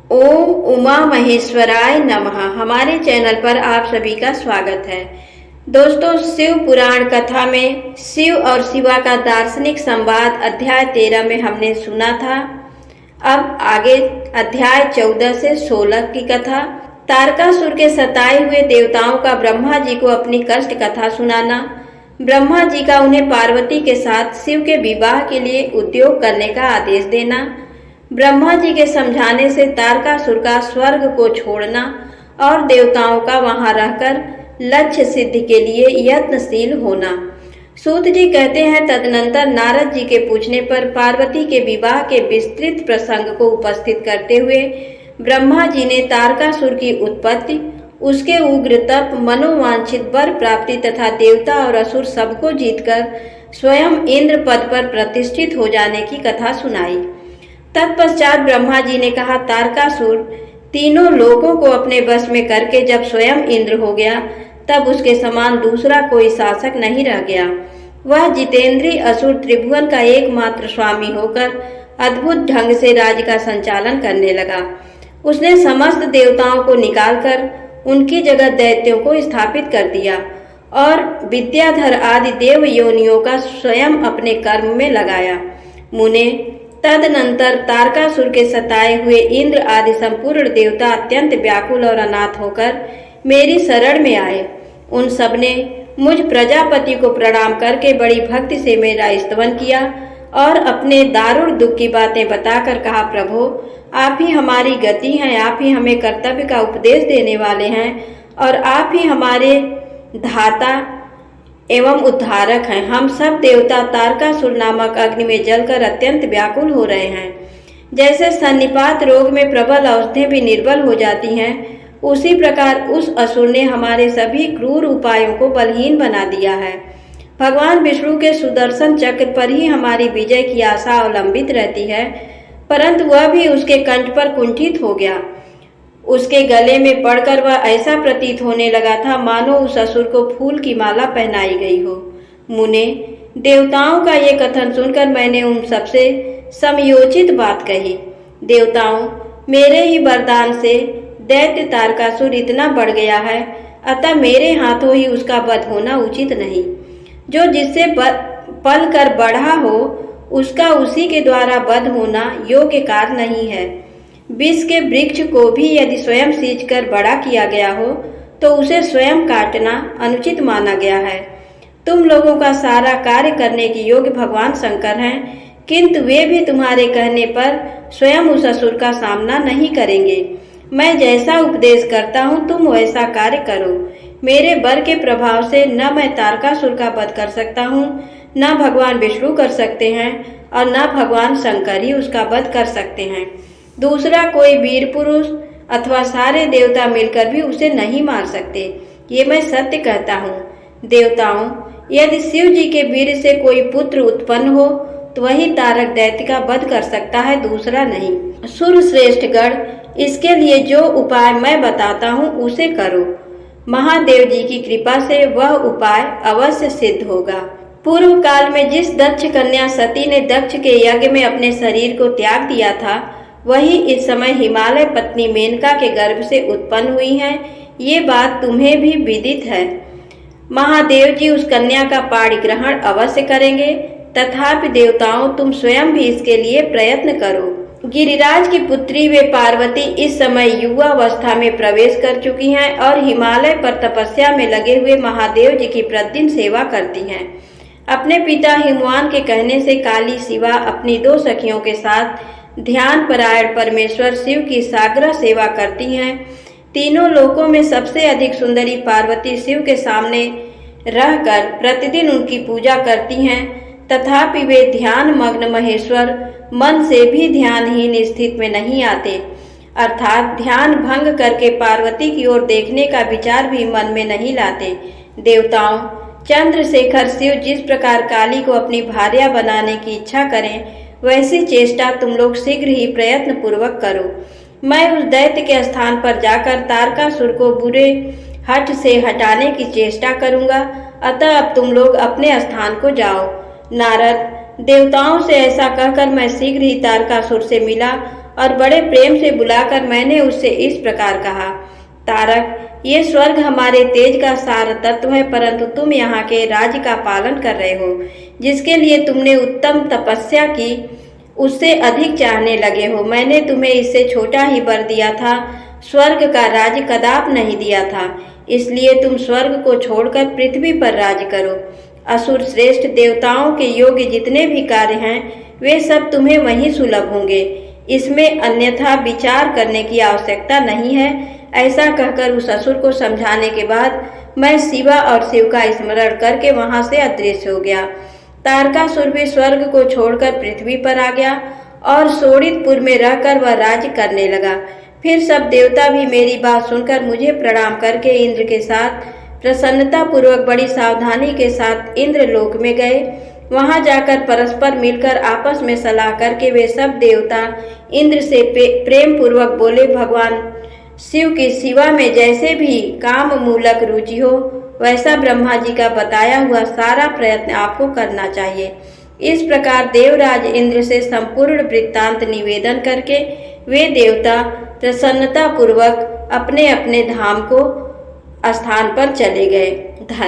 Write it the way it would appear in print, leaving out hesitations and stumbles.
ओम उमा महेश्वराय नमः। हमारे चैनल पर आप सभी का स्वागत है। दोस्तों, शिव पुराण कथा में शिव और शिवा का दार्शनिक संवाद अध्याय 13 में हमने सुना था। अब आगे अध्याय 14 से 16 की कथा। तारकासुर के सताए हुए देवताओं का ब्रह्मा जी को अपनी कष्ट कथा सुनाना, ब्रह्मा जी का उन्हें पार्वती के साथ शिव के विवाह के लिए उद्योग करने का आदेश देना, ब्रह्मा जी के समझाने से तारकासुर का स्वर्ग को छोड़ना और देवताओं का वहां रहकर लक्ष्य सिद्धि के लिए यत्नशील होना। सूत जी कहते हैं, तदनंतर नारद जी के पूछने पर पार्वती के विवाह के विस्तृत प्रसंग को उपस्थित करते हुए ब्रह्मा जी ने तारकासुर की उत्पत्ति, उसके उग्र तप, मनोवांछित वर प्राप्ति तथा देवता और असुर सबको जीतकर स्वयं इंद्र पद पर प्रतिष्ठित हो जाने की कथा सुनाई। तत्पश्चात ब्रह्मा जी ने कहा, तारकासुर तीनों लोगों को अपने वश में करके जब स्वयं इंद्र हो गया, तब उसके समान दूसरा कोई शासक नहीं रह गया। वह जितेंद्रीय असुर त्रिभुवन का एकमात्र स्वामी होकर अद्भुत ढंग से राज्य का संचालन करने लगा। उसने समस्त देवताओं को निकालकर उनकी जगह दैत्यों को स्थापित कर दिया और विद्याधर आदि देव योनियों का स्वयं अपने कर्म में लगाया। मुने, तदनंतर तारकासुर के सताए हुए इंद्र आदि संपूर्ण देवता अत्यंत व्याकुल और अनाथ होकर मेरी शरण में आए। उन सबने मुझ प्रजापति को प्रणाम करके बड़ी भक्ति से मेरा स्तवन किया और अपने दारुण दुख की बातें बताकर कहा, प्रभु आप ही हमारी गति हैं, आप ही हमें कर्तव्य का उपदेश देने वाले हैं और आप ही हमारे धाता एवं उद्धारक हैं। हम सब देवता तारकासुर नामक अग्नि में जलकर अत्यंत व्याकुल हो रहे हैं। जैसे सन्निपात रोग में प्रबल औषधें भी निर्बल हो जाती हैं, उसी प्रकार उस असुर ने हमारे सभी क्रूर उपायों को बलहीन बना दिया है। भगवान विष्णु के सुदर्शन चक्र पर ही हमारी विजय की आशा अवलंबित रहती है, परंतु वह भी उसके कंठ पर कुंठित हो गया। उसके गले में पड़कर वह ऐसा प्रतीत होने लगा था मानो उस असुर को फूल की माला पहनाई गई हो। मुने, देवताओं का ये कथन सुनकर मैंने उन सबसे समयोचित बात कही। देवताओं, मेरे ही वरदान से दैत्य तारकासुर इतना बढ़ गया है, अतः मेरे हाथों ही उसका वध होना उचित नहीं। जो जिससे पल कर बढ़ा हो, उसका उसी के द्वारा वध होना योग्य कार्य नहीं है। विष के वृक्ष को भी यदि स्वयं सींचकर बड़ा किया गया हो, तो उसे स्वयं काटना अनुचित माना गया है। तुम लोगों का सारा कार्य करने की योग्य भगवान शंकर हैं, किंतु वे भी तुम्हारे कहने पर स्वयं उस असुर का सामना नहीं करेंगे। मैं जैसा उपदेश करता हूँ तुम वैसा कार्य करो। मेरे वर के प्रभाव से न मैं तारकासुर का वध कर सकता हूँ, न भगवान विष्णु कर सकते हैं और न भगवान शंकर ही उसका वध कर सकते हैं। दूसरा कोई वीर पुरुष अथवा सारे देवता मिलकर भी उसे नहीं मार सकते, ये मैं सत्य कहता हूँ। देवताओं, यदि शिव जी के वीर से कोई पुत्र उत्पन्न हो तो वही तारक दैत्य का वध कर सकता है, दूसरा नहीं। सुर श्रेष्ठ गण, इसके लिए जो उपाय मैं बताता हूँ उसे करो। महादेव जी की कृपा से वह उपाय अवश्य सिद्ध होगा। पूर्व काल में जिस दक्ष कन्या सती ने दक्ष के यज्ञ में अपने शरीर को त्याग दिया था, वही इस समय हिमालय पत्नी मेनका के गर्भ से उत्पन्न हुई है। ये बात तुम्हें भी विदित है। महादेव जी उस कन्या का पाणी ग्रहण अवश्य करेंगे, तथापि देवताओं तुम स्वयं भी इसके लिए प्रयत्न करो। गिरिराज की पुत्री वे पार्वती इस समय युवावस्था में प्रवेश कर चुकी हैं और हिमालय पर तपस्या में लगे हुए महादेव जी की प्रतिदिन सेवा करती हैं। अपने पिता हिमवान के कहने से काली शिवा अपनी 2 सखियों के साथ ध्यान परायण परमेश्वर शिव की साग्रह सेवा करती हैं। तीनों लोकों में सबसे अधिक सुंदरी पार्वती शिव के सामने रहकर प्रतिदिन उनकी पूजा करती हैं, तथापि वे ध्यान मग्न महेश्वर मन से भी ध्यानहीन स्थिति में नहीं आते, अर्थात ध्यान भंग करके पार्वती की ओर देखने का विचार भी मन में नहीं लाते। देवताओं, चंद्रशेखर शिव जिस प्रकार काली को अपनी भार्या बनाने की इच्छा करें, वैसी चेष्टा तुम लोग शीघ्र ही प्रयत्न पूर्वक करो। मैं उस दैत्य के स्थान पर जाकर तारकासुर को बुरे हठ से हटाने की चेष्टा करूंगा, अतः अब तुम लोग अपने स्थान को जाओ। नारद, देवताओं से ऐसा कहकर मैं शीघ्र ही तारकासुर से मिला और बड़े प्रेम से बुलाकर मैंने उससे इस प्रकार कहा, तारक, ये स्वर्ग हमारे तेज का सार तत्व है, परंतु तुम यहाँ के राज्य का पालन कर रहे हो, जिसके लिए तुमने उत्तम तपस्या की, उससे अधिक चाहने लगे हो। मैंने तुम्हें इससे छोटा ही वर दिया था, स्वर्ग का राज्य कदाप नहीं दिया था, इसलिए तुम स्वर्ग को छोड़कर पृथ्वी पर राज्य करो। असुर श्रेष्ठ देवताओं के योग्य जितने भी कार्य हैं, वे सब तुम्हें वहीं सुलभ होंगे, इसमें अन्यथा विचार करने की आवश्यकता नहीं है। ऐसा कहकर उस असुर को समझाने के बाद मैं शिवा और शिव का स्मरण करके वहां से अदृश्य हो गया। तारकासुर भी स्वर्ग को छोड़कर पृथ्वी पर आ गया और शोणितपुर में रहकर वह राज्य करने लगा। फिर सब देवता भी मेरी बात सुनकर मुझे प्रणाम करके इंद्र के साथ प्रसन्नता पूर्वक बड़ी सावधानी के साथ इंद्रलोक में गए। वहां जाकर परस्पर मिलकर आपस में सलाह करके वे सब देवता इंद्र से प्रेम पूर्वक बोले, भगवान शिव की शिवा में जैसे भी काम मूलक रुचि हो, वैसा ब्रह्मा जी का बताया हुआ सारा प्रयत्न आपको करना चाहिए। इस प्रकार देवराज इंद्र से संपूर्ण वृत्तांत निवेदन करके वे देवता प्रसन्नता पूर्वक अपने अपने धाम को स्थान पर चले गए। धन्यवाद।